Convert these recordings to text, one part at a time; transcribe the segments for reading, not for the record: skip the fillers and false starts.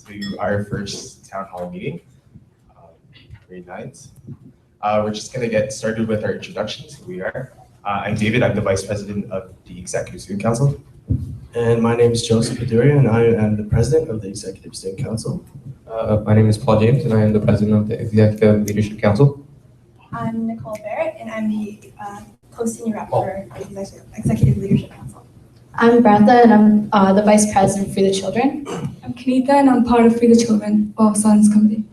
to our first town hall meeting, grade 9s. We're just going to get started with our introductions, who we are. I'm David, I'm the Vice President of the Executive Student Council. And my name is Joseph Paduria, and I am the President of the Executive Student Council. My name is Paul James, and I am the President of the Executive Leadership Council. I'm Nicole Barrett, and I'm the co-senior rep for the Executive Leadership Council. I'm Bertha, and I'm the Vice President for Free the Children. I'm Kanitha, and I'm part of Free the Children of Science Committee.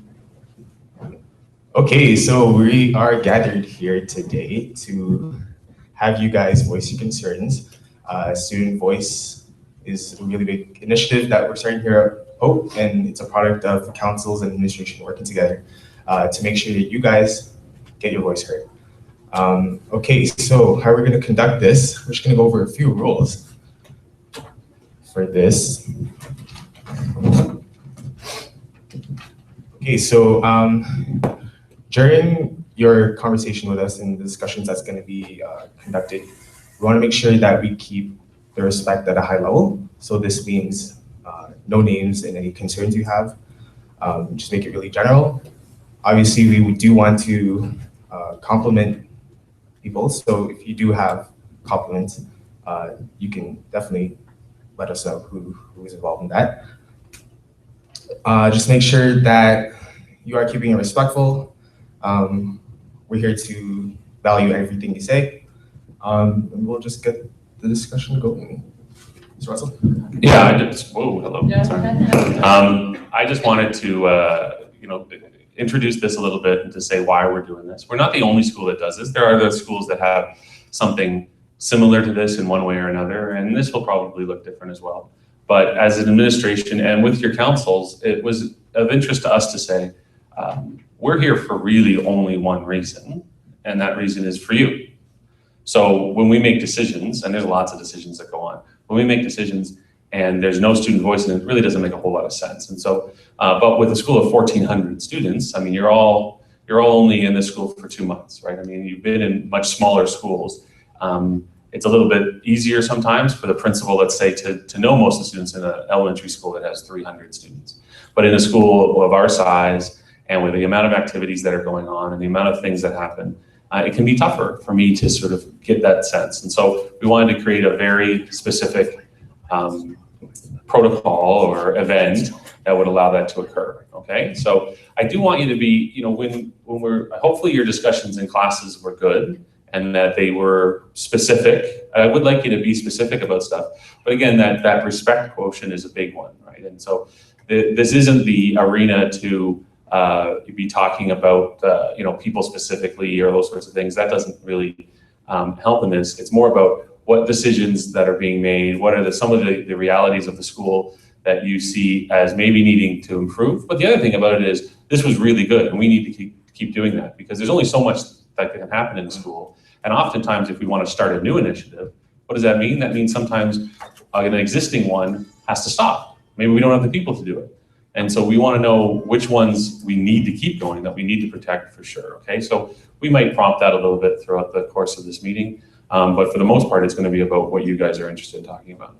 Okay, so we are gathered here today to have you guys voice your concerns. Student Voice is a really big initiative that we're starting here at Hope, and it's a product of councils and administration working together to make sure that you guys get your voice heard. Okay, so how we're going to conduct this, we're just going to go over a few rules for this. Okay, so during your conversation with us and the discussions that's going to be conducted, we want to make sure that we keep the respect at a high level. So this means no names and any concerns you have. Just make it really general. Obviously, we do want to compliment people. So if you do have compliments, you can definitely let us know who is involved in that. Just make sure that you are keeping it respectful. We're here to value everything you say. And we'll just get the discussion going. Mr. Russell? Yeah, hello. Yeah. Sorry. I just wanted to, introduce this a little bit and to say why we're doing this. We're not the only school that does this. There are other schools that have something similar to this in one way or another, and this will probably look different as well. But as an administration and with your councils, it was of interest to us to say, we're here for really only one reason, and that reason is for you. So when we make decisions, and there's lots of decisions that go on, when we make decisions and there's no student voice, and it really doesn't make a whole lot of sense. And so, but with a school of 1,400 students, I mean, you're all only in this school for 2 months, right? I mean, you've been in much smaller schools. It's a little bit easier sometimes for the principal, let's say, to know most of the students in an elementary school that has 300 students. But in a school of our size, and with the amount of activities that are going on and the amount of things that happen, it can be tougher for me to sort of get that sense. And so we wanted to create a very specific protocol or event that would allow that to occur, okay? So I do want you to be, when hopefully your discussions in classes were good and that they were specific. I would like you to be specific about stuff. But again, that respect quotient is a big one, right? And so this isn't the arena to be talking about people specifically or those sorts of things. That doesn't really help in this. It's more about what decisions that are being made, what are some of the realities of the school that you see as maybe needing to improve. But the other thing about it is this was really good, and we need to keep doing that because there's only so much that can happen in the school. And oftentimes if we want to start a new initiative, what does that mean? That means sometimes an existing one has to stop. Maybe we don't have the people to do it. And so we want to know which ones we need to keep going, that we need to protect for sure, okay? So we might prompt that a little bit throughout the course of this meeting, but for the most part, it's going to be about what you guys are interested in talking about.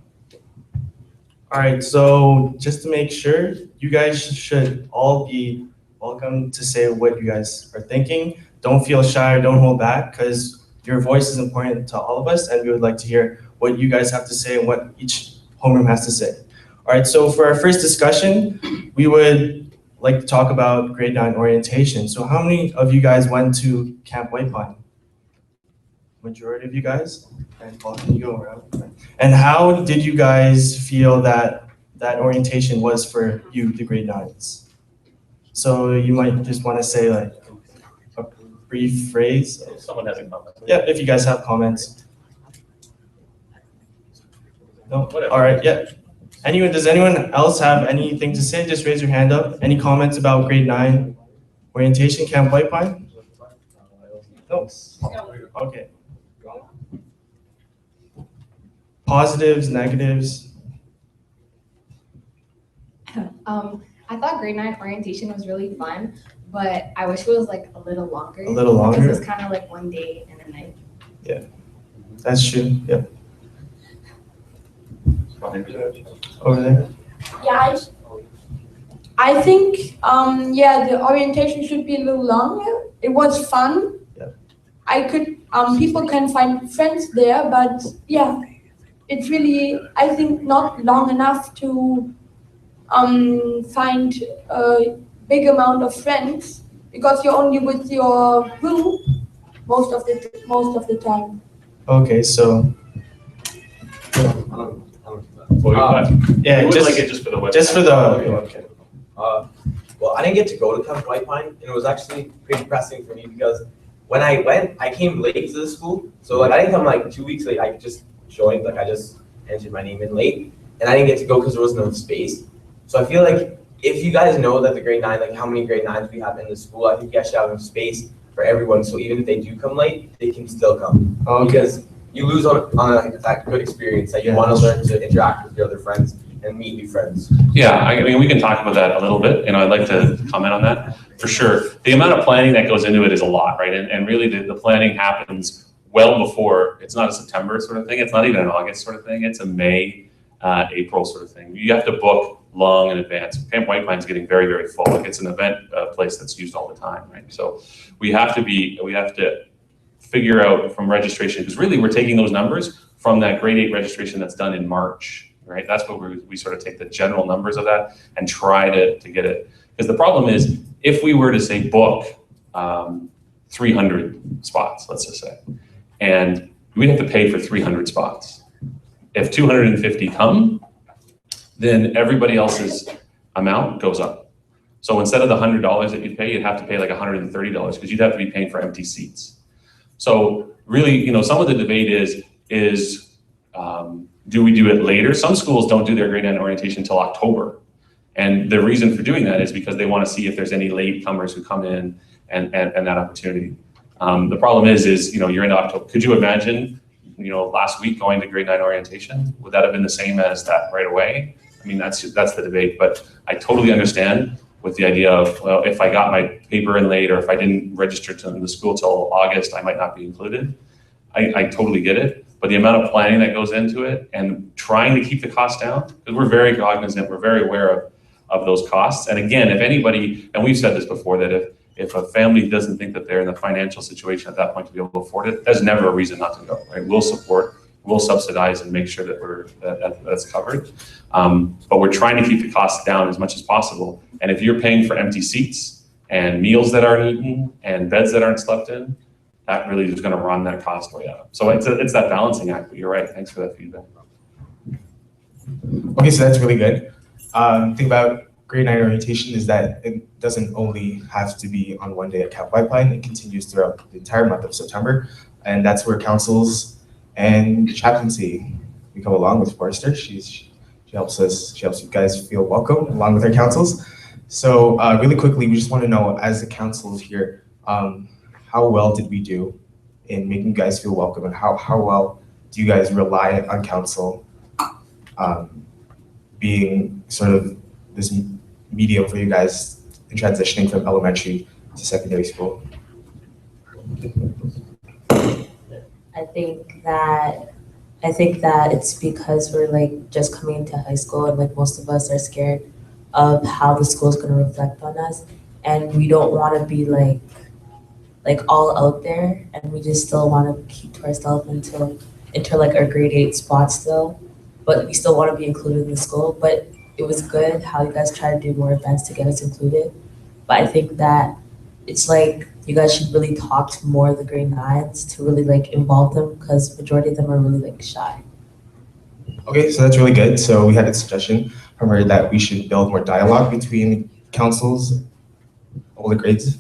All right, so just to make sure, you guys should all be welcome to say what you guys are thinking. Don't feel shy, don't hold back, because your voice is important to all of us, and we would like to hear what you guys have to say and what each homeroom has to say. All right, so for our first discussion, we would like to talk about grade 9 orientation. So how many of you guys went to Camp White Pine? Majority of you guys? And Paul, can you go around? And how did you guys feel that orientation was for you, the grade 9s? So you might just want to say like a brief phrase. If someone has a comment. Yeah, if you guys have comments. No? Whatever. All right, yeah. Does anyone else have anything to say? Just raise your hand up. Any comments about grade 9 orientation, Camp White Pine? No? Okay. Positives, negatives? I thought grade 9 orientation was really fun, but I wish it was like a little longer. A little longer? Because it was kind of like one day and a night. Yeah, that's true. Yeah. Over there. Yeah, I think, yeah, the orientation should be a little longer. It was fun. Yeah. People can find friends there, but yeah, it's really, I think, not long enough to find a big amount of friends because you're only with your group most of the time. Okay, so yeah, We would just like it just for the website. just for the okay. Well, I didn't get to go to Camp White Pine, and it was actually pretty depressing for me because when I went, I came late to the school. So like I didn't come like 2 weeks late. I just joined, like I just entered my name in late, and I didn't get to go because there was no space. So I feel like if you guys know that the grade 9, like how many grade 9s we have in the school, I think you guys should have space for everyone. So even if they do come late, they can still come. Because you lose on that good experience that you want to learn to interact with your other friends and meet new friends. Yeah, I mean, we can talk about that a little bit. You know, I'd like to comment on that for sure. The amount of planning that goes into it is a lot, right? And really the planning happens well before. It's not a September sort of thing. It's not even an August sort of thing. It's a May, April sort of thing. You have to book long in advance. Camp White Pine's getting very, very full. Like it's an event place that's used all the time, right? So we have to figure out from registration, because really we're taking those numbers from that grade 8 registration that's done in March, right? That's what we sort of take the general numbers of that and try to get it. Because the problem is, if we were to say book 300 spots, let's just say, and we'd have to pay for 300 spots. If 250 come, then everybody else's amount goes up. So instead of the $100 that you'd pay, you'd have to pay like $130 because you'd have to be paying for empty seats. So really, you know, some of the debate is do we do it later? Some schools don't do their grade 9 orientation until October. And the reason for doing that is because they want to see if there's any late comers who come in and that opportunity. The problem is, you know, you're in October. Could you imagine, you know, last week going to grade 9 orientation? Would that have been the same as that right away? I mean, that's the debate, but I totally understand with the idea of, well, if I got my paper in late or if I didn't register to the school till August, I might not be included. I totally get it. But the amount of planning that goes into it and trying to keep the cost down, because we're very cognizant, we're very aware of those costs. And again, if anybody, and we've said this before, that if a family doesn't think that they're in the financial situation at that point to be able to afford it, there's never a reason not to go, right? We'll support, we'll subsidize and make sure that that's covered. But we're trying to keep the costs down as much as possible. And if you're paying for empty seats and meals that aren't eaten and beds that aren't slept in, that really is going to run that cost way up. So it's that balancing act, but you're right. Thanks for that feedback. Okay, so that's really good. The thing about grade 9 orientation is that it doesn't only have to be on one day at Camp White Pine. It continues throughout the entire month of September. And that's where councils and chaplaincy, we come along with Forrester. She helps you guys feel welcome along with our councils. So really quickly, we just want to know, as the councils here, how well did we do in making you guys feel welcome, and how well do you guys rely on council being sort of this medium for you guys in transitioning from elementary to secondary school? I think that it's because we're like just coming into high school and like most of us are scared of how the school is going to reflect on us, and we don't want to be like all out there, and we just still want to keep to ourselves until like our grade 8 spot still, but we still want to be included in the school. But it was good how you guys try to do more events to get us included. But I think that it's like you guys should really talk to more of the grade 9s to really like involve them, because majority of them are really like shy. Okay, so that's really good. So we had a suggestion from her that we should build more dialogue between councils, all the grades,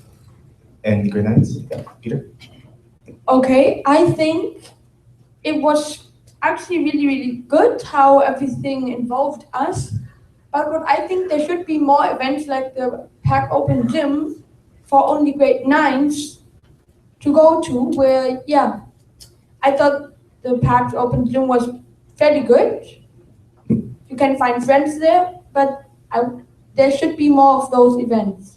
and the grade 9s. Yeah, Peter? Okay, I think it was actually really, really good how everything involved us. But what I think there should be more events like the Pack Open Gym for only grade 9s to go to, where, yeah, I thought the Pack Open Gym was fairly good. You can find friends there, but there should be more of those events.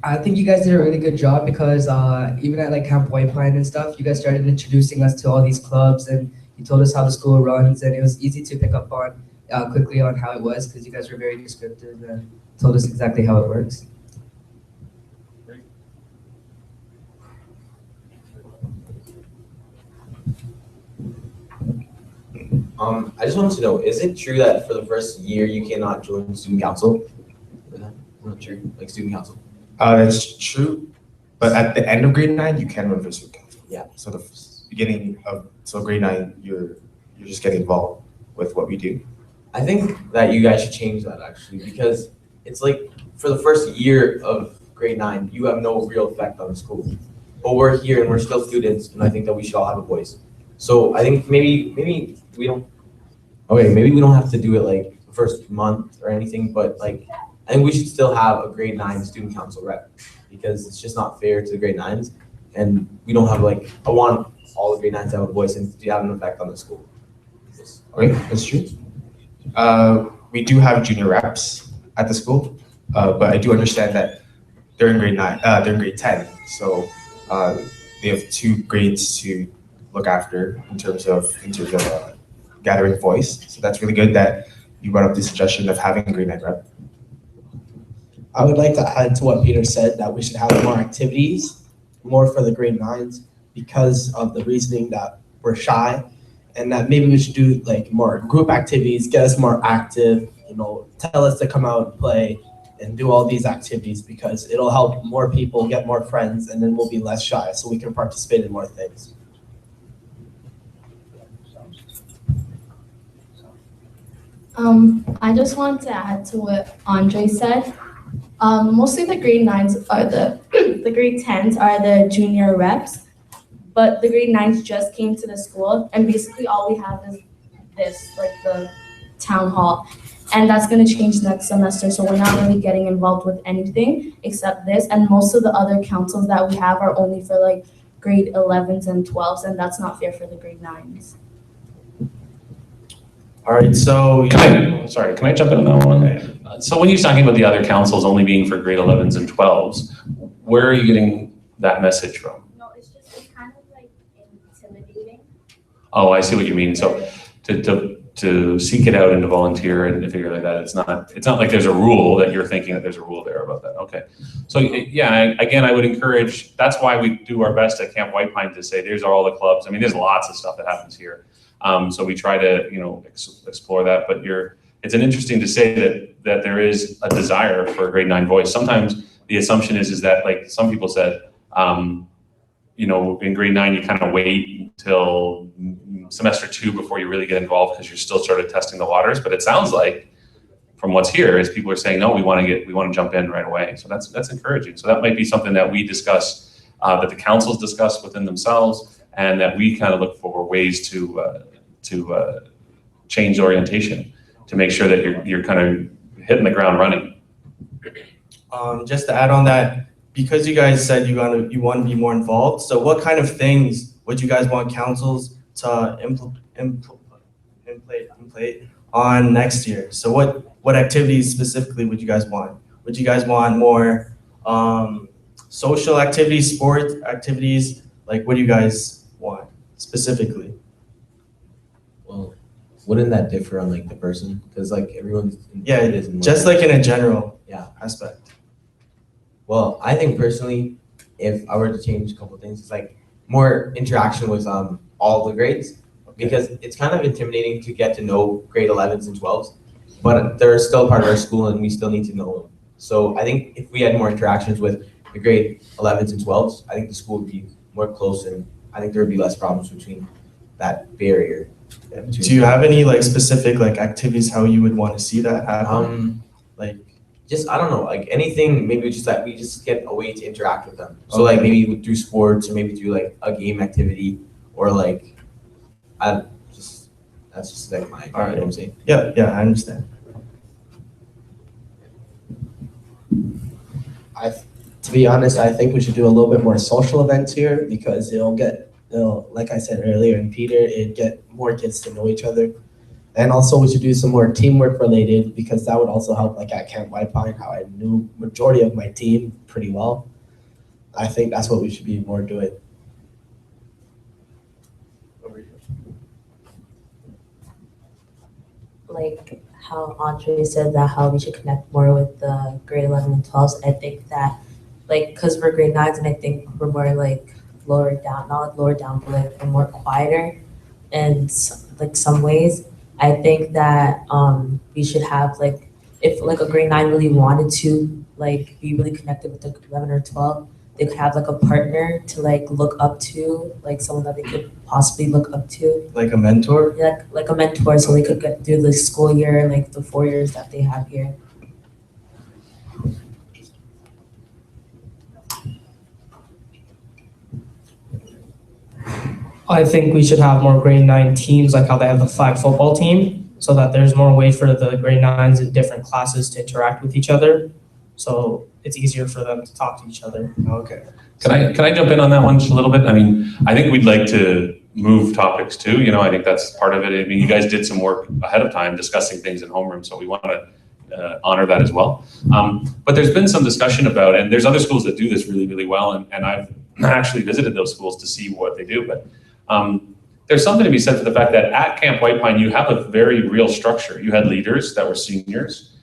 I think you guys did a really good job because even at like Camp White Pine and stuff, you guys started introducing us to all these clubs and you told us how the school runs, and it was easy to pick up on quickly on how it was because you guys were very descriptive and told us exactly how it works. I just wanted to know, is it true that for the first year you cannot join student council? I'm not sure, like student council. That's true, but at the end of grade 9, you can run for student council. Yeah. So the beginning of grade 9, you're just getting involved with what we do. I think that you guys should change that actually, because it's like for the first year of grade 9, you have no real effect on the school. But we're here and we're still students, and I think that we should all have a voice. So I think maybe we don't. Okay, maybe we don't have to do it like the first month or anything, but like I think we should still have a grade 9 student council rep because it's just not fair to the grade 9s, and we don't have like I want all the grade 9s to have a voice and to have an effect on the school. Okay, that's true. We do have junior reps at the school, but I do understand that during grade 10, so they have 2 grades to look after in terms of gathering voice. So that's really good that you brought up the suggestion of having a grade 9 rep. I would like to add to what Peter said that we should have more activities, more for the grade 9s because of the reasoning that we're shy, and that maybe we should do like more group activities, get us more active, tell us to come out and play and do all these activities because it'll help more people get more friends, and then we'll be less shy so we can participate in more things. I just want to add to what Andre said. Mostly the grade 9s are the grade 10s are the junior reps, but the grade 9s just came to the school, and basically all we have is this, like the town hall, and that's going to change next semester. So we're not really getting involved with anything except this, and most of the other councils that we have are only for like grade 11s and 12s, and that's not fair for the grade 9s. All right, so Can I jump in on that one? So when you're talking about the other councils only being for grade 11s and 12s, where are you getting that message from? No, it's kind of like intimidating. Oh, I see what you mean. So to seek it out and to volunteer and to figure like that, it's not like there's a rule that you're thinking that there's a rule there about that. Okay. So yeah, again, I would encourage, that's why we do our best at Camp White Pine to say, there's all the clubs. I mean, there's lots of stuff that happens here. So we try to, explore that, but it's an interesting to say that there is a desire for a grade 9 voice. Sometimes the assumption is that, like some people said, in grade 9, you kind of wait until semester 2 before you really get involved because you're still sort of testing the waters. But it sounds like from what's here is people are saying, no, we want to jump in right away. So that's encouraging. So that might be something that we discuss, that the councils discuss within themselves, and that we kind of look for ways to change orientation to make sure that you're kind of hitting the ground running. Just to add on that, because you guys said you want to be more involved, so what kind of things would you guys want councils to implement on next year? So what activities specifically would you guys want? Would you guys want more social activities, sports activities? Like, what do you guys want specifically? Well, wouldn't that differ on like the person? Because like everyone's just like in a general aspect. Well, I think personally, if I were to change a couple of things, it's like more interaction with all the grades, because it's kind of intimidating to get to know grade 11s and 12s, but they're still part of our school and we still need to know them. So I think if we had more interactions with the grade 11s and 12s, I think the school would be more close, and I think there would be less problems between that barrier. Do you have any like specific like activities how you would want to see that happen? Just, I don't know, like anything, maybe just that we just get a way to interact with them. So like maybe through sports, or maybe through like a game activity, or like, that's just like my, you know what I'm saying? Yeah, I understand. To be honest, I think we should do a little bit more social events here because it'll like I said earlier, and Peter, it'd get more kids to know each other. And also we should do some more teamwork related because that would also help like at Camp White Pine, how I knew majority of my team pretty well. I think that's what we should be more doing. Like how Andre said that how we should connect more with the grade 11 and 12s. I think that like because we're grade 9s and I think we're more like lower down, not like lower down, but like we're more quieter in like some ways. I think that we should have like if like a grade 9 really wanted to like be really connected with the 11 or 12, they could have like a partner to like look up to, like someone that they could possibly look up to. Like a mentor? Yeah, like a mentor so they could get through the school year, like the 4 years that they have here. I think we should have more grade 9 teams, like how they have the flag football team, so that there's more way for the grade 9s in different classes to interact with each other. So it's easier for them to talk to each other. Okay. Can I jump in on that one just a little bit? I mean, I think we'd like to move topics too. You know, I think that's part of it. I mean, you guys did some work ahead of time discussing things in homeroom, so we want to honor that as well. But there's been some discussion about, and there's other schools that do this really, really well, and I've actually visited those schools to see what they do. But there's something to be said for the fact that at Camp White Pine, you have a very real structure. You had leaders that were seniors.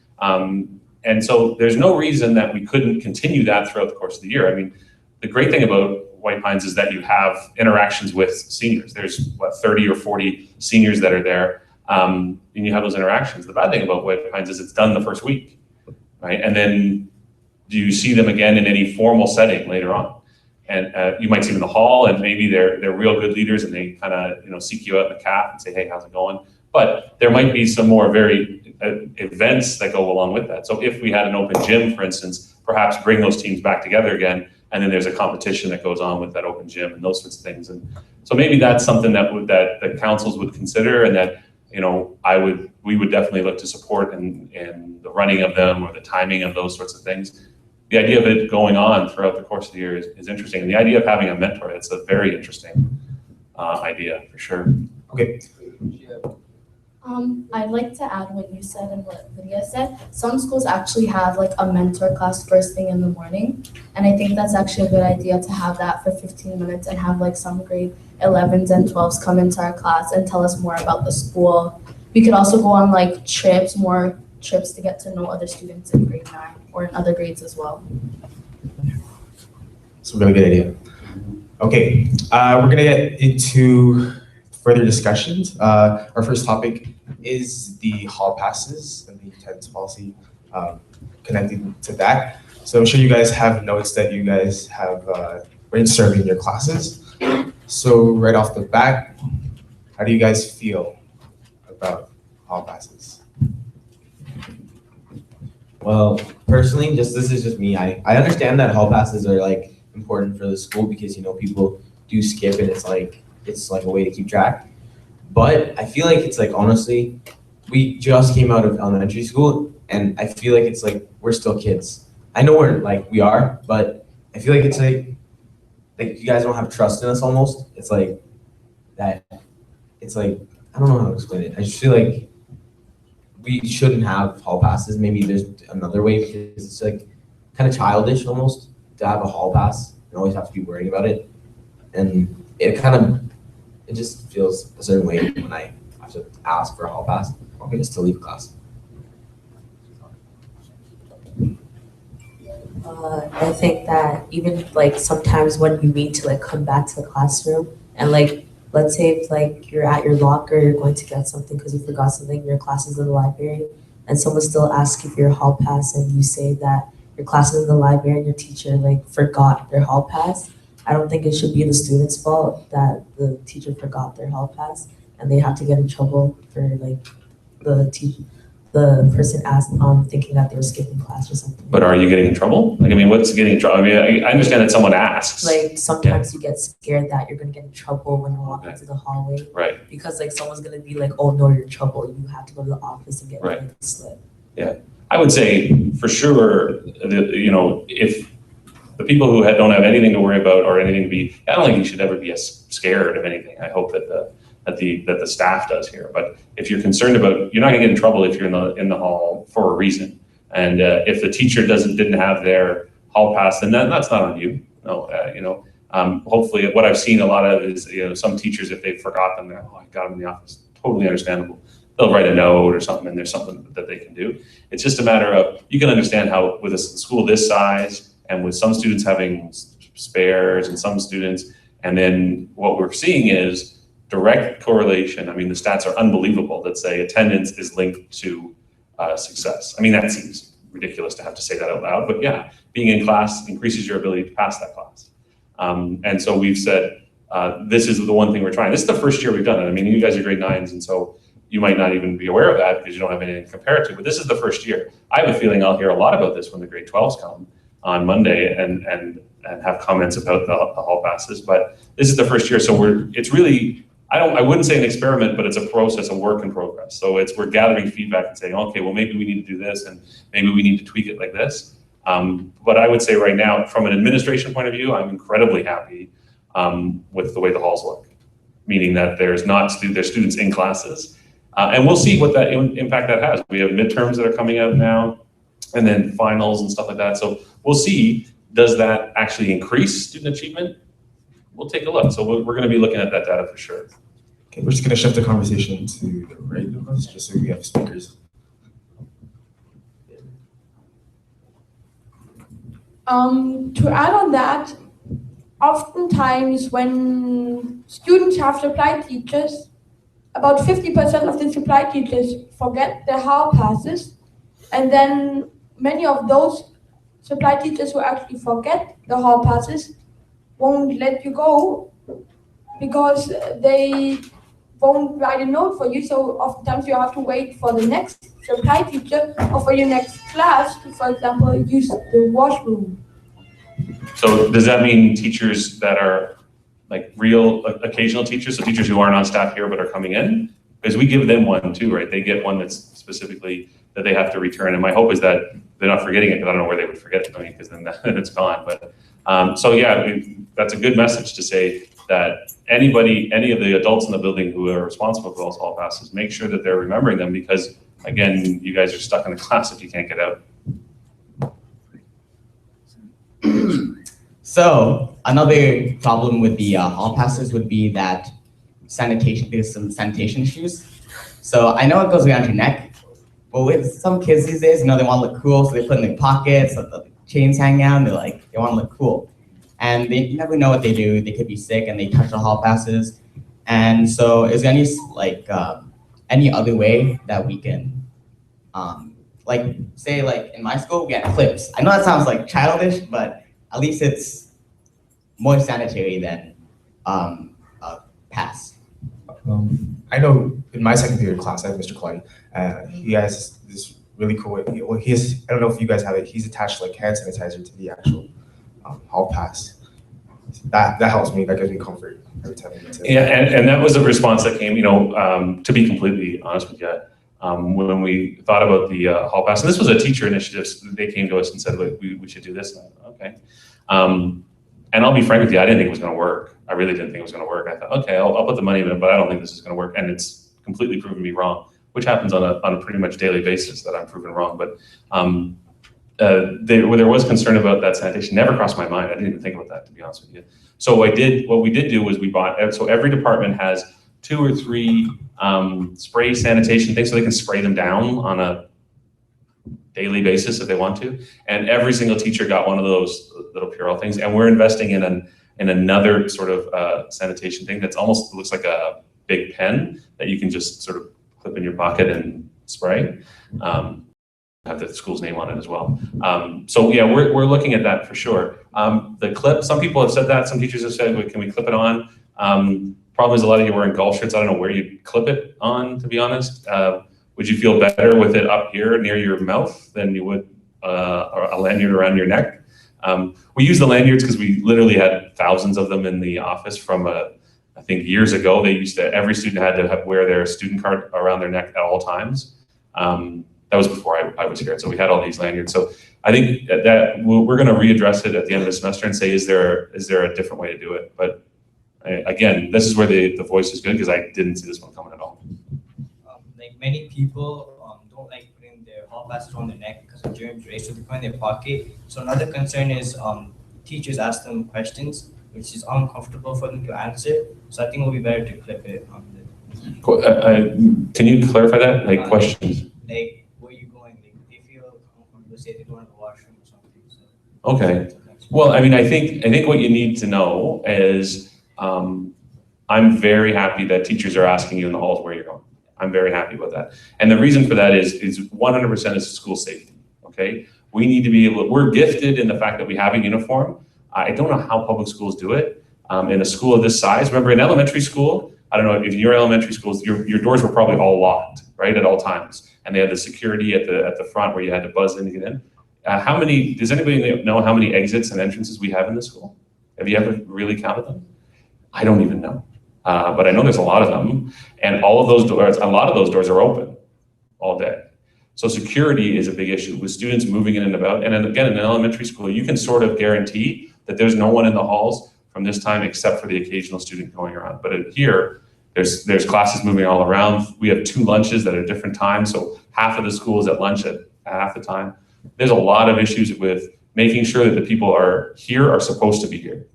And so there's no reason that we couldn't continue that throughout the course of the year. I mean, the great thing about White Pines is that you have interactions with seniors. There's what, 30 or 40 seniors that are there, and you have those interactions. The bad thing about White Pines is it's done the first week, right? And then do you see them again in any formal setting later on? And you might see them in the hall, and maybe they're real good leaders, and they kind of seek you out in the caf and say, hey, how's it going? But there might be some more very events that go along with that. So if we had an open gym, for instance, perhaps bring those teams back together again, and then there's a competition that goes on with that open gym and those sorts of things. And so maybe that's something that the councils would consider, and that we would definitely look to support in the running of them or the timing of those sorts of things. The idea of it going on throughout the course of the year is interesting, and the idea of having a mentor, it's a very interesting idea for sure. Okay. I'd like to add what you said and what Lydia said. Some schools actually have like a mentor class first thing in the morning. And I think that's actually a good idea to have that for 15 minutes and have like some grade 11s and 12s come into our class and tell us more about the school. We could also go on like more trips to get to know other students in grade 9 or in other grades as well. It's a really good idea. Okay, we're gonna get into further discussions. Our first topic is the hall passes and the attendance policy connected to that. So I'm sure you guys have notes that you guys have brainstormed in your classes. So right off the bat, how do you guys feel about hall passes? Well, personally, this is just me. I understand that hall passes are like important for the school because people do skip and it's like a way to keep track. But I feel like it's like, honestly, we just came out of elementary school and I feel like it's like we're still kids. I know we are, but I feel like it's like you guys don't have trust in us almost. It's like that. It's like, I don't know how to explain it. I just feel like we shouldn't have hall passes. Maybe there's another way because it's like kind of childish almost to have a hall pass and always have to be worrying about it. And it just feels a certain way when I have to ask for a hall pass or just to leave class. I think that even like sometimes when you need to like come back to the classroom and like let's say if like you're at your locker, you're going to get something because you forgot something in your class is in the library, and someone still asks you for your hall pass and you say that your class is in the library and your teacher like forgot their hall pass. I don't think it should be the student's fault that the teacher forgot their hall pass and they have to get in trouble for like the person asked thinking that they were skipping class or something. But are you getting in trouble? Like, I mean, what's getting in trouble? I mean, I understand that someone asks. Like sometimes you get scared that you're gonna get in trouble when you walk into the hallway. Right. Because like someone's gonna be like, oh no, you're in trouble. You have to go to the office and get like a slip. Yeah. I would say for sure that, if the people who don't have anything to worry about or anything to be, I don't think you should ever be as scared of anything. I hope that the staff does here. But if you're concerned about, you're not gonna get in trouble if you're in the hall for a reason. And if the teacher didn't have their hall pass, then that's not on you. No, hopefully what I've seen a lot of is, some teachers, if they forgot them, oh, I got them in the office, totally understandable. They'll write a note or something, and there's something that they can do. It's just a matter of, you can understand how with a school this size and with some students having spares and some students, and then what we're seeing is direct correlation. I mean, the stats are unbelievable that say attendance is linked to success. I mean, that seems ridiculous to have to say that out loud, but yeah, being in class increases your ability to pass that class. And so we've said, this is the one thing we're trying. This is the first year we've done it. I mean, you guys are grade 9s, and so you might not even be aware of that because you don't have anything to compare it to, but this is the first year. I have a feeling I'll hear a lot about this when the grade 12s come on Monday and have comments about the hall passes, but this is the first year. So it's really, I wouldn't say an experiment, but it's a process, a work in progress. So we're gathering feedback and saying, okay, well, maybe we need to do this and maybe we need to tweak it like this. But I would say right now, from an administration point of view, I'm incredibly happy with the way the halls look, meaning that there's students in classes. And we'll see what that impact that has. We have midterms that are coming out now, and then finals and stuff like that. So we'll see, does that actually increase student achievement? We'll take a look. So we're gonna be looking at that data for sure. Okay, we're just gonna shift the conversation to the right of us, just so we have speakers. To add on that, oftentimes when students have supply teachers, about 50% of the supply teachers forget their hall passes, and then many of those supply teachers who actually forget the hall passes won't let you go because they won't write a note for you. So oftentimes you have to wait for the next supply teacher or for your next class to, for example, use the washroom. So does that mean teachers that are like real occasional teachers, so teachers who aren't on staff here but are coming in? Because we give them one too, right? They get one that's specifically that they have to return. And my hope is that they're not forgetting it, because I don't know where they would forget it, because then it's gone. But so yeah, that's a good message to say that any of the adults in the building who are responsible for those hall passes, make sure that they're remembering them, because again, you guys are stuck in a class if you can't get out. So another problem with the hall passes would be that there's some sanitation issues. So I know it goes around your neck, but with some kids these days, they want to look cool, so they put it in their pockets, let the chains hang out, they want to look cool. And you never know what they do. They could be sick and they touch the hall passes. And so is there any other way that we can, say in my school, we have clips. I know that sounds childish, but at least it's more sanitary than pass. I know in my second period class, I have Mr. Clay. He has this really cool, I don't know if you guys have it, he's attached hand sanitizer to the actual hall pass. That helps me, that gives me comfort every time I get to. Yeah, and that was a response that came, to be completely honest with you, when we thought about the hall pass, and this was a teacher initiative, so they came to us and said, we should do this. Okay. And I'll be frank with you, I didn't think it was gonna work. I really didn't think it was gonna work. I thought, okay, I'll put the money in it, but I don't think this is gonna work. And it's completely proven me wrong, which happens on a pretty much daily basis that I'm proven wrong. But there was concern about that sanitation, never crossed my mind. I didn't even think about that, to be honest with you. So what we did do was we bought, so every department has 2 or 3 spray sanitation things, so they can spray them down on a daily basis if they want to. And every single teacher got one of those little Purell things. And we're investing in another sort of sanitation thing that's almost looks like a big pen that you can just sort of clip in your pocket and spray. Have the school's name on it as well. So yeah, we're looking at that for sure. The clip, some people have said that, some teachers have said, can we clip it on? Problem is a lot of you are wearing golf shirts. I don't know where you'd clip it on, to be honest. Would you feel better with it up here near your mouth than you would a lanyard around your neck? We use the lanyards because we literally had thousands of them in the office from I think years ago. Every student had to wear their student card around their neck at all times. That was before I was here. So we had all these lanyards. So I think that we're going to readdress it at the end of the semester and say, is there a different way to do it? But again, this is where the voice is good because I didn't see this one coming at all. Like many people don't like putting their hall passes on their neck because of germs, right? So they put in their pocket. So another concern is teachers ask them questions, which is uncomfortable for them to answer. So I think it would be better to clip it on the. Can you clarify that? Like questions? Like where you going? Like they feel uncomfortable, say they go to the washroom or something. So. Okay. Well, I mean, I think what you need to know is I'm very happy that teachers are asking you in the halls where you're going. I'm very happy about that. And the reason for that is 100% is school safety, okay? We need to be able, we're gifted in the fact that we have a uniform. I don't know how public schools do it. In a school of this size, remember in elementary school, I don't know if in your elementary schools, your doors were probably all locked, right, at all times. And they had the security at the front where you had to buzz in to get in. Does anybody know how many exits and entrances we have in the school? Have you ever really counted them? I don't even know. But I know there's a lot of them, and all of those doors, a lot of those doors are open all day. So security is a big issue with students moving in and about. And then again, in an elementary school, you can sort of guarantee that there's no one in the halls from this time except for the occasional student going around. But here, there's classes moving all around. We have 2 lunches that are different times, so half of the school is at lunch at half the time. There's a lot of issues with making sure that the people are supposed to be here,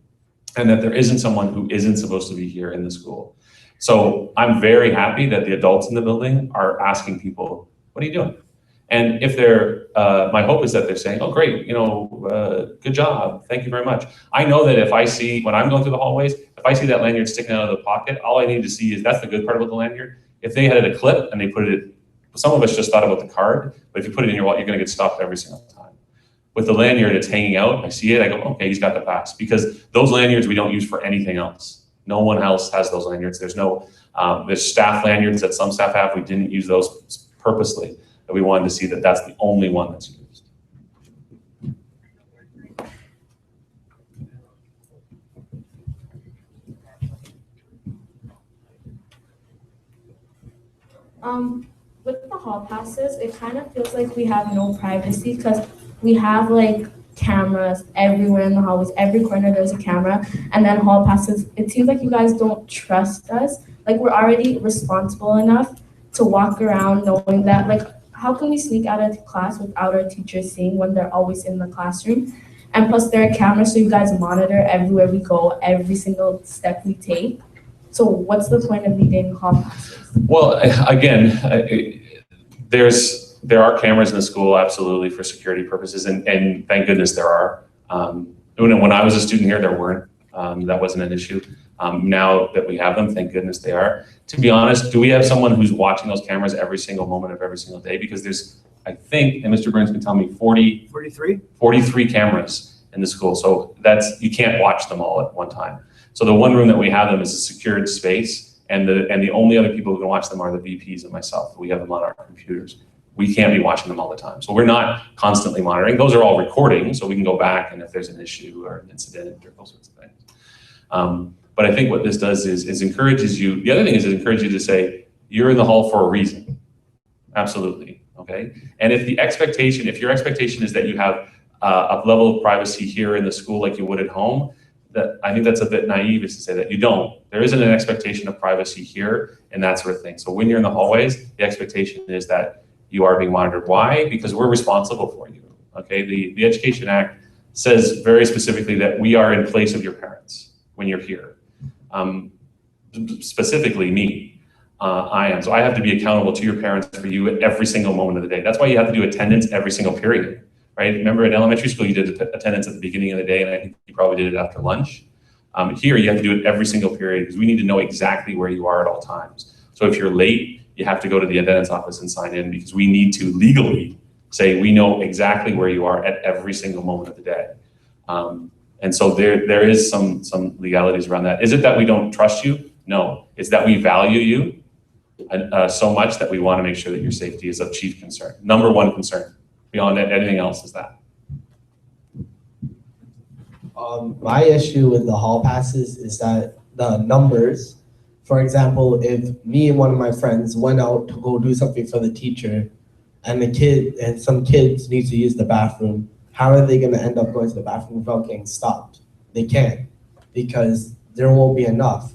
and that there isn't someone who isn't supposed to be here in the school. So I'm very happy that the adults in the building are asking people, what are you doing? And if they're, my hope is that they're saying, oh, great, good job, thank you very much. I know that if I see, when I'm going through the hallways, if I see that lanyard sticking out of the pocket, all I need to see is, that's the good part about the lanyard. If they had a clip and they put it, some of us just thought about the card, but if you put it in your wallet, you're gonna get stopped every single time. With the lanyard, it's hanging out, I see it, I go, okay, he's got the pass. Because those lanyards we don't use for anything else. No one else has those lanyards. There's staff lanyards that some staff have, we didn't use those purposely. But we wanted to see that that's the only one that's used. With the hall passes, it kind of feels like we have no privacy because we have like cameras everywhere in the hallways, every corner there's a camera, and then hall passes, it seems like you guys don't trust us. Like we're already responsible enough to walk around knowing that, like, how can we sneak out of class without our teachers seeing when they're always in the classroom? And plus there are cameras so you guys monitor everywhere we go, every single step we take. So what's the point of needing hall passes? Well, again, there are cameras in the school, absolutely, for security purposes, and thank goodness there are. When I was a student here, there weren't. That wasn't an issue. Now that we have them, thank goodness they are. To be honest, do we have someone who's watching those cameras every single moment of every single day? Because there's, I think, and Mr. Burns can tell me, 43 cameras in the school. So you can't watch them all at one time. So the one room that we have them is a secured space, and the only other people who can watch them are the VPs and myself. We have them on our computers. We can't be watching them all the time. So we're not constantly monitoring. Those are all recording, so we can go back and if there's an issue or an incident or those sorts of things. But I think what this does is encourages you, the other thing is it encourages you to say, you're in the hall for a reason. Absolutely, okay? And if your expectation is that you have a level of privacy here in the school like you would at home, I think that's a bit naive is to say that you don't. There isn't an expectation of privacy here and that sort of thing. So when you're in the hallways, the expectation is that you are being monitored. Why? Because we're responsible for you, okay? The Education Act says very specifically that we are in place of your parents when you're here. Specifically me, I am. So I have to be accountable to your parents for you at every single moment of the day. That's why you have to do attendance every single period, right? Remember in elementary school, you did attendance at the beginning of the day, and I think you probably did it after lunch. Here, you have to do it every single period because we need to know exactly where you are at all times. So if you're late, you have to go to the attendance office and sign in because we need to legally say we know exactly where you are at every single moment of the day. And so there is some legalities around that. Is it that we don't trust you? No, it's that we value you so much that we want to make sure that your safety is of chief concern. Number one concern. Beyond anything else is that. My issue with the hall passes is that the numbers, for example, if me and one of my friends went out to go do something for the teacher, and some kids need to use the bathroom, how are they gonna end up going to the bathroom without getting stopped? They can't, because there won't be enough,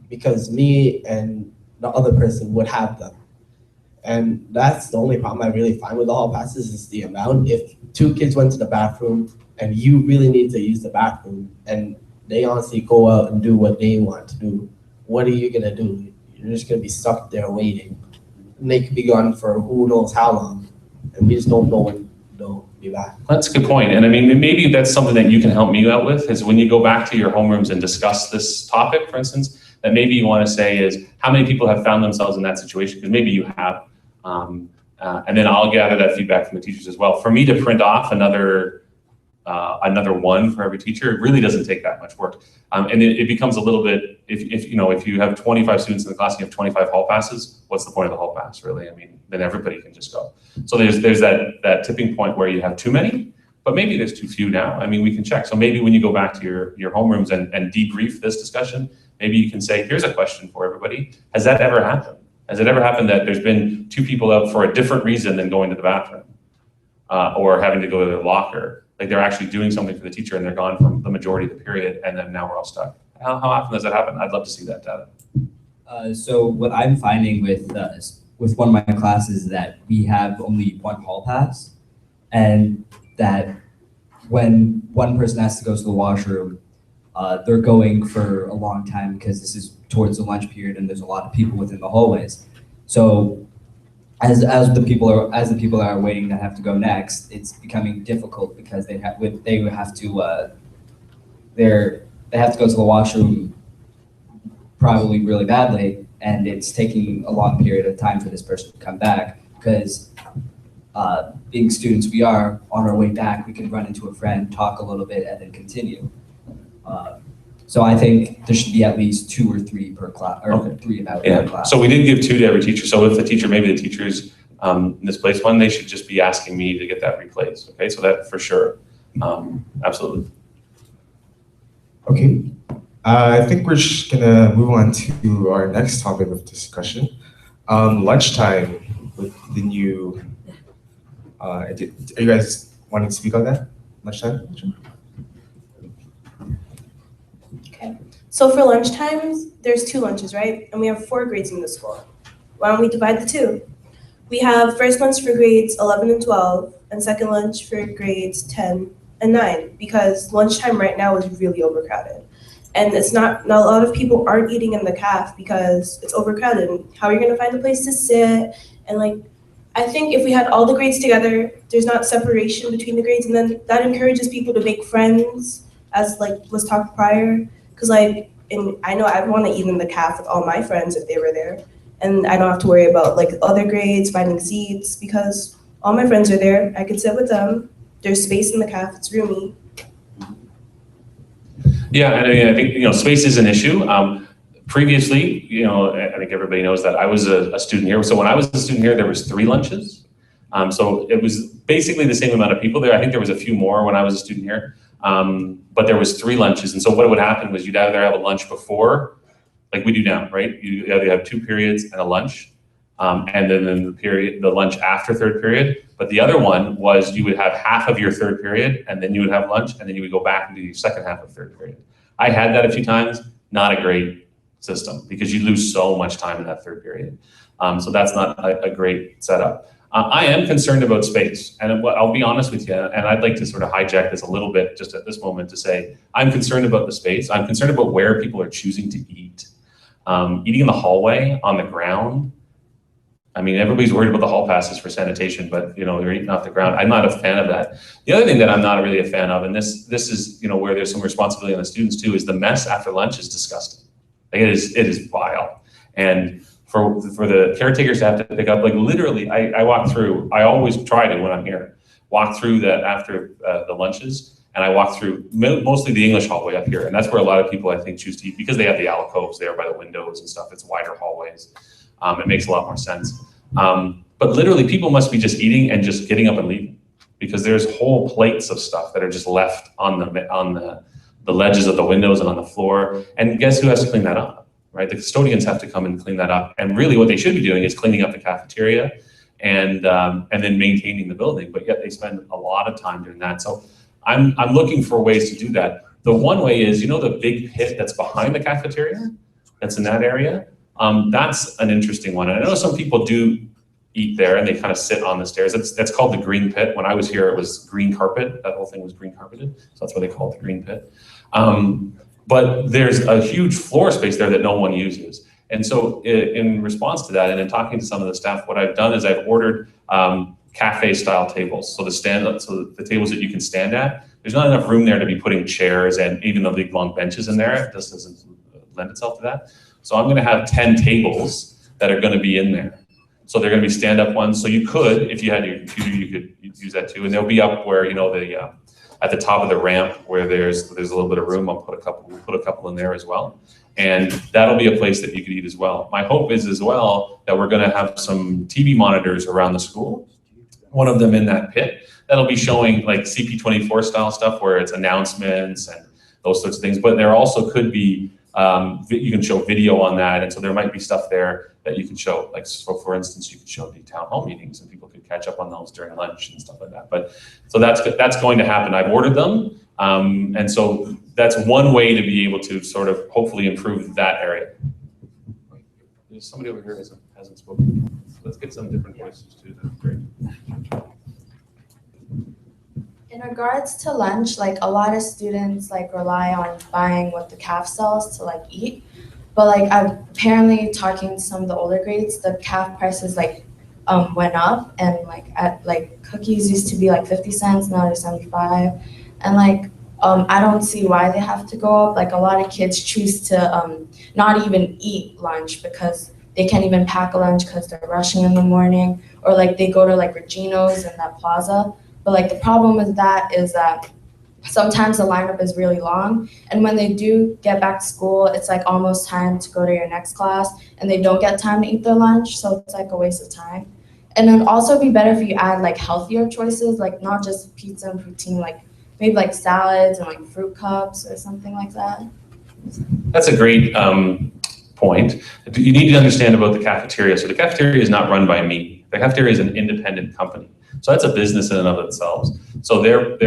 because me and the other person would have them. And that's the only problem I really find with the hall passes is the amount. If 2 kids went to the bathroom and you really need to use the bathroom and they honestly go out and do what they want to do, what are you gonna do? You're just gonna be stuck there waiting. And they could be gone for who knows how long, and we just don't know when they'll be back. That's a good point. And I mean, maybe that's something that you can help me out with, is when you go back to your homerooms and discuss this topic, for instance, that maybe you want to say is how many people have found themselves in that situation, because maybe you have. And then I'll gather that feedback from the teachers as well. For me to print off another one for every teacher, it really doesn't take that much work. And it becomes a little bit, if you have 25 students in the class and you have 25 hall passes, what's the point of the hall pass, really? I mean, then everybody can just go. So there's that tipping point where you have too many, but maybe there's too few now. I mean, we can check. So maybe when you go back to your homerooms and debrief this discussion, maybe you can say, here's a question for everybody. Has that ever happened? Has it ever happened that there's been 2 people out for a different reason than going to the bathroom or having to go to their locker? Like they're actually doing something for the teacher and they're gone for the majority of the period, and then now we're all stuck. How often does that happen? I'd love to see that data. So what I'm finding with one of my classes is that we have only 1 hall pass, and that when one person has to go to the washroom, they're going for a long time because this is towards the lunch period and there's a lot of people within the hallways. So as the people that are waiting that have to go next, it's becoming difficult because they have to go to the washroom probably really badly, and it's taking a long period of time for this person to come back because being students we are, on our way back we can run into a friend, talk a little bit, and then continue. So I think there should be at least 2 or 3 per class, or Okay. 3 about per class. So we did give 2 to every teacher. So if maybe the teachers misplaced one, they should just be asking me to get that replaced. Okay, so that for sure, absolutely. Okay, I think we're just gonna move on to our next topic of discussion. Lunchtime with the new, are you guys wanting to speak on that? Lunchtime? Okay, so for lunch times, there's 2 lunches, right? And we have 4 grades in the school. Why don't we divide the 2? We have first lunch for grades 11 and 12, and second lunch for grades 10 and 9, because lunchtime right now is really overcrowded. And it's not a lot of people aren't eating in the caf because it's overcrowded. And how are you gonna find a place to sit? And I think if we had all the grades together, there's not separation between the grades, and then that encourages people to make friends, as was talked prior. Because I know I'd want to eat in the caf with all my friends if they were there, and I don't have to worry about other grades finding seats because all my friends are there. I could sit with them. There's space in the caf. It's roomy. Yeah, and I think space is an issue. Previously, I think everybody knows that I was a student here. So when I was a student here, there was 3 lunches. So it was basically the same amount of people there. I think there was a few more when I was a student here. But there was 3 lunches. And so what would happen was you'd either have a lunch before, like we do now, right? You either have 2 periods and a lunch, and then the lunch after 3rd period. But the other one was you would have half of your 3rd period, and then you would have lunch, and then you would go back and do your second half of 3rd period. I had that a few times, not a great system because you lose so much time in that 3rd period. So that's not a great setup. I am concerned about space, and I'll be honest with you, and I'd like to sort of hijack this a little bit just at this moment to say, I'm concerned about the space. I'm concerned about where people are choosing to eat. Eating in the hallway, on the ground. I mean, everybody's worried about the hall passes for sanitation, but they're eating off the ground. I'm not a fan of that. The other thing that I'm not really a fan of, and this is where there's some responsibility on the students too, is the mess after lunch is disgusting. It is vile. And for the caretakers to have to pick up, literally, I walk through, I always try to when I'm here, walk through that after the lunches, and I walk through mostly the English hallway up here. And that's where a lot of people, I think, choose to eat because they have the alcoves there by the windows and stuff. It's wider hallways. It makes a lot more sense. But literally, people must be just eating and just getting up and leaving because there's whole plates of stuff that are just left on the ledges of the windows and on the floor. And guess who has to clean that up, right? The custodians have to come and clean that up. And really what they should be doing is cleaning up the cafeteria and then maintaining the building, but yet they spend a lot of time doing that. So I'm looking for ways to do that. The one way is, you know, the big pit that's behind the cafeteria, that's in that area. That's an interesting one. And I know some people do eat there and they kind of sit on the stairs. That's called the green pit. When I was here, it was green carpet. That whole thing was green carpeted. So that's why they call it the green pit. But there's a huge floor space there that no one uses. And so in response to that, and in talking to some of the staff, what I've done is I've ordered cafe style tables. So the tables that you can stand at, there's not enough room there to be putting chairs and even the big long benches in there. It just doesn't lend itself to that. So I'm gonna have 10 tables that are gonna be in there. So they're gonna be stand-up ones. So you could, if you had your computer, you could use that too. And they'll be up where, you know, at the top of the ramp where there's a little bit of room. We'll put a couple in there as well. And that'll be a place that you could eat as well. My hope is as well that we're gonna have some TV monitors around the school. One of them in that pit that'll be showing like CP24 style stuff where it's announcements and those sorts of things. But there also could be, you can show video on that. And so there might be stuff there that you can show. Like, so for instance, you could show the town hall meetings and people could catch up on those during lunch and stuff like that. But so that's going to happen. I've ordered them. And so that's one way to be able to sort of hopefully improve that area. There's somebody over here who hasn't spoken. Let's get some different voices too. That's great. In regards to lunch, like a lot of students like rely on buying what the caf sells to like eat. But like apparently talking to some of the older grades, the caf prices like went up, and like cookies used to be like 50 cents, now they're 75. And like I don't see why they have to go up. Like a lot of kids choose to not even eat lunch because they can't even pack a lunch because they're rushing in the morning, or like they go to like Regino's and that plaza. But like the problem with that is that sometimes the lineup is really long, and when they do get back to school, it's like almost time to go to your next class, and they don't get time to eat their lunch, so it's like a waste of time. And then also it'd be better if you add like healthier choices, like not just pizza and poutine, like maybe like salads and like fruit cups or something like that. That's a great point. You need to understand about the cafeteria. So the cafeteria is not run by me. The cafeteria is an independent company. So that's a business in and of themselves. So they're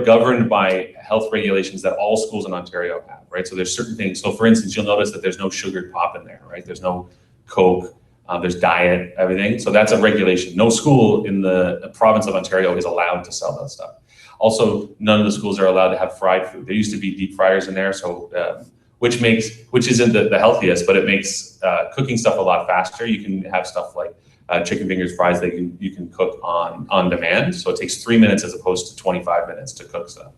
governed by health regulations that all schools in Ontario have, right? So there's certain things. So for instance, you'll notice that there's no sugared pop in there, right? There's no Coke, there's diet, everything. So that's a regulation. No school in the province of Ontario is allowed to sell that stuff. Also, none of the schools are allowed to have fried food. There used to be deep fryers in there, so which isn't the healthiest, but it makes cooking stuff a lot faster. You can have stuff like chicken fingers, fries that you can cook on demand. So it takes 3 minutes as opposed to 25 minutes to cook stuff.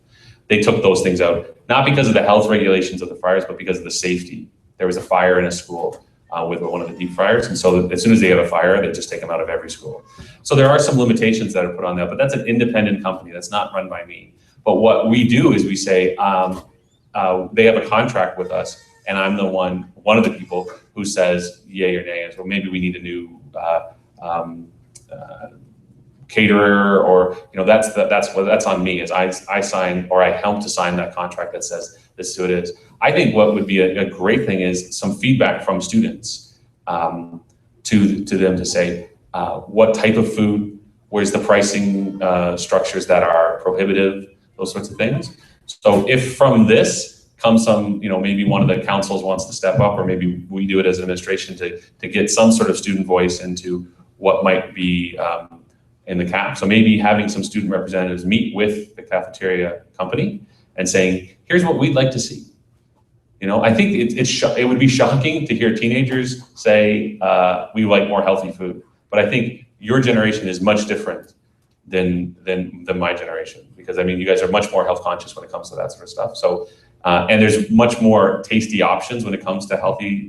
They took those things out, not because of the health regulations of the fryers, but because of the safety. There was a fire in a school with one of the deep fryers. And so as soon as they have a fire, they just take them out of every school. So there are some limitations that are put on that, but that's an independent company. That's not run by me. But what we do is we say, they have a contract with us, and I'm one of the people who says yay or nay. So maybe we need a new caterer, or that's on me. As I sign, or I help to sign that contract that says this is who it is. I think what would be a great thing is some feedback from students to them to say what type of food, where's the pricing structures that are prohibitive, those sorts of things. So if from this comes some, maybe one of the councils wants to step up, or maybe we do it as an administration to get some sort of student voice into what might be in the CAP. So maybe having some student representatives meet with the cafeteria company and saying, here's what we'd like to see. I think it would be shocking to hear teenagers say, we like more healthy food. But I think your generation is much different than my generation, because you guys are much more health conscious when it comes to that sort of stuff. So, and there's much more tasty options when it comes to healthy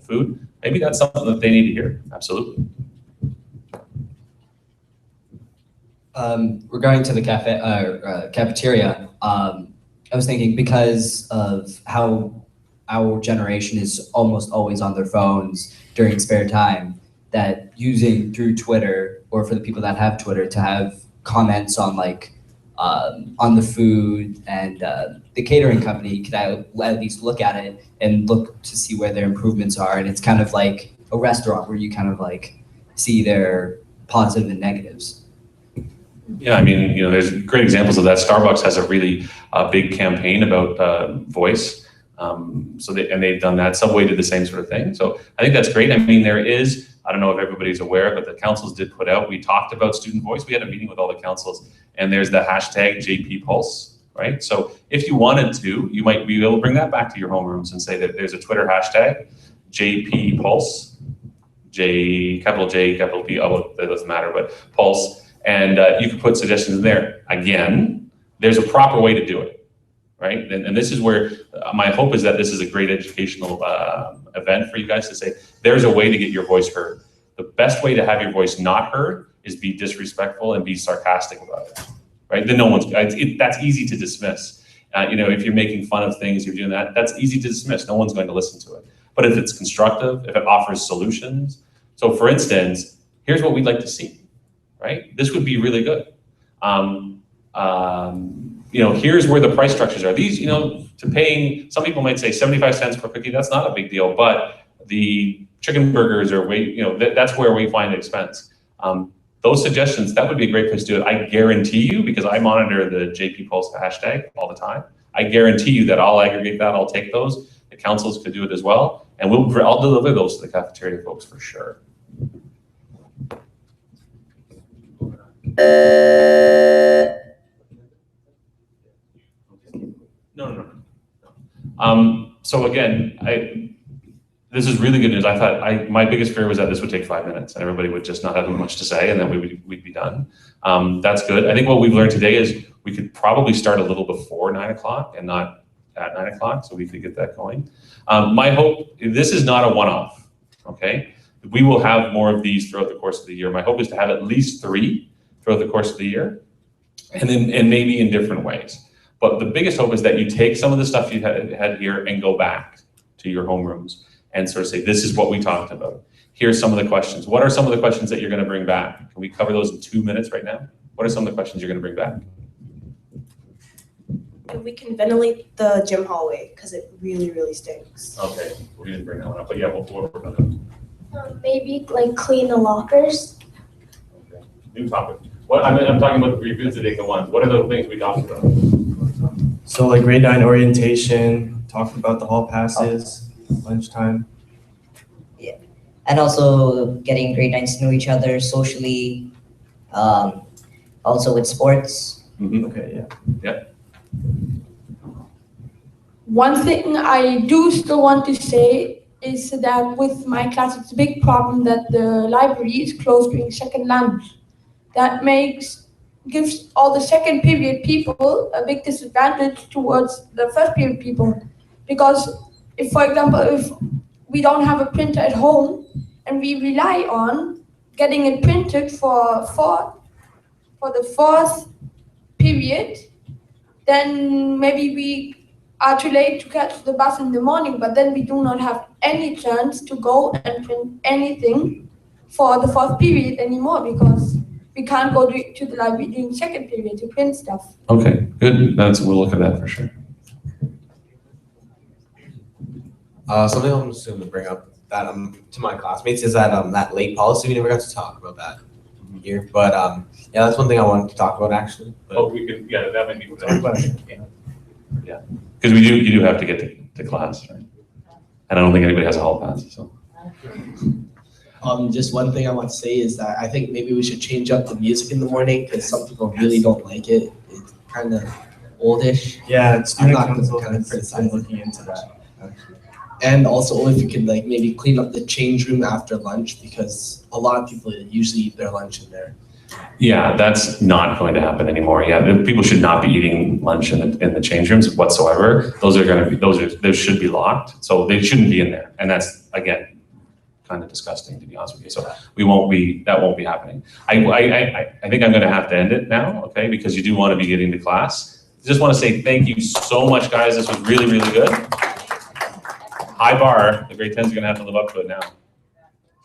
food. Maybe that's something that they need to hear. Absolutely. Regarding to the cafeteria, I was thinking, because of how our generation is almost always on their phones during spare time, that using through Twitter, or for the people that have Twitter, to have comments on on the food, and the catering company could at least look at it and look to see where their improvements are. And it's kind of like a restaurant where you kind of see their positive and negatives. Yeah, I mean, there's great examples of that. Starbucks has a really big campaign about voice. They've done that. Subway did the same sort of thing. So I think that's great. I mean, I don't know if everybody's aware, but the councils did put out, we talked about student voice. We had a meeting with all the councils, and there's the hashtag JP Pulse, right? So if you wanted to, you might be able to bring that back to your homerooms and say that there's a Twitter hashtag, JP Pulse, capital J, capital P, it doesn't matter, but Pulse. And you can put suggestions in there. Again, there's a proper way to do it, right? And this is where my hope is that this is a great educational event for you guys to say, there's a way to get your voice heard. The best way to have your voice not heard is be disrespectful and be sarcastic about it, right? Then that's easy to dismiss. If you're making fun of things, you're doing that, that's easy to dismiss. No one's going to listen to it. But if it's constructive, if it offers solutions. So for instance, here's what we'd like to see. Right? This would be really good. Here's where the price structures are. These, to paying, some people might say 75 cents per cookie, that's not a big deal, but the chicken burgers are way, that's where we find expense. Those suggestions, that would be a great place to do it. I guarantee you, because I monitor the JP Pulse hashtag all the time, I guarantee you that I'll aggregate that, I'll take those. The councils could do it as well, and I'll deliver those to the cafeteria folks for sure. No. So again, this is really good news. I thought my biggest fear was that this would take 5 minutes and everybody would just not have much to say, and then we'd be done. That's good. I think what we've learned today is we could probably start a little before 9 o'clock and not at 9 o'clock, so we could get that going. My hope, this is not a one-off, okay? We will have more of these throughout the course of the year. My hope is to have at least 3 throughout the course of the year, and maybe in different ways. But the biggest hope is that you take some of the stuff you had here and go back to your homerooms and sort of say, this is what we talked about. Here's some of the questions. What are some of the questions that you're going to bring back? Can we cover those in 2 minutes right now? What are some of the questions you're going to bring back? And we can ventilate the gym hallway because it really, really stinks. Okay, we didn't bring that one up, but yeah, we'll work on that. Maybe clean the lockers. Okay. New topic. I'm talking about revisiting the ones. What are the things we talked about? So grade 9 orientation, talking about the hall passes, lunchtime. Yeah, and also getting grade 9s to know each other socially, also with sports. Mm-hmm. Okay, yeah. One thing I do still want to say is that with my class, it's a big problem that the library is closed during second lunch. That gives all the second period people a big disadvantage towards the first period people. Because if, for example, if we don't have a printer at home and we rely on getting it printed for the fourth period, then maybe we are too late to catch the bus in the morning, but then we do not have any chance to go and print anything for the fourth period anymore because we can't go to the library during second period to print stuff. Okay, good. We'll look at that for sure. Something I'm just going to bring up that to my classmates is that that late policy, we never got to talk about that here. But yeah, that's one thing I wanted to talk about actually. But we could, that might be yeah, because you do have to get to class, right? And I don't think anybody has a hall pass, so. Just one thing I want to say is that I think maybe we should change up the music in the morning because some people really don't like it. It's kind of oldish. Yeah, I'm not going to kind of criticize looking into that. And also if you could maybe clean up the change room after lunch because a lot of people usually eat their lunch in there. Yeah, that's not going to happen anymore. Yeah, people should not be eating lunch in the change rooms whatsoever. Those should be locked, so they shouldn't be in there. And that's again kind of disgusting, to be honest with you. So that won't be happening. I think I'm going to have to end it now, okay? Because you do want to be getting to class. Just want to say thank you so much, guys. This was really, really good. High bar. The grade 10s are going to have to live up to it now.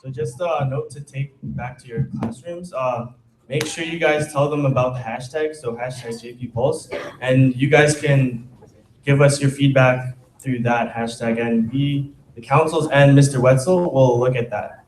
So just a note to take back to your classrooms. Make sure you guys tell them about the hashtag, so hashtag JP Pulse, and you guys can give us your feedback through that hashtag, and the councils and Mr. Wetzel will look at that.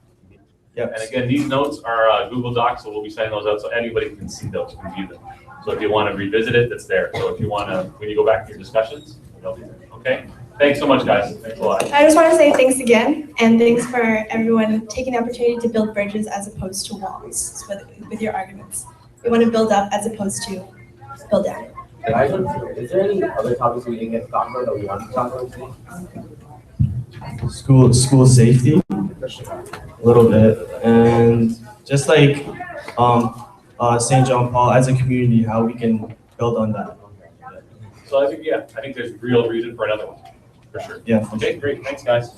Yep. And again, these notes are Google Docs, so we'll be sending those out so anybody can see those, can view them. So if you want to revisit it, it's there. So if you want to, when you go back to your discussions, they'll be there. Okay? Thanks so much, guys. Thanks a lot. I just want to say thanks again, and thanks for everyone taking the opportunity to build bridges as opposed to walls with your arguments. We want to build up as opposed to build down. Is there any other topics we didn't get to talk about that we want to talk about today? School safety, a little bit, and just like St. John Paul as a community, how we can build on that. So I think there's real reason for another one, for sure. Yeah. Okay, great. Thanks, guys.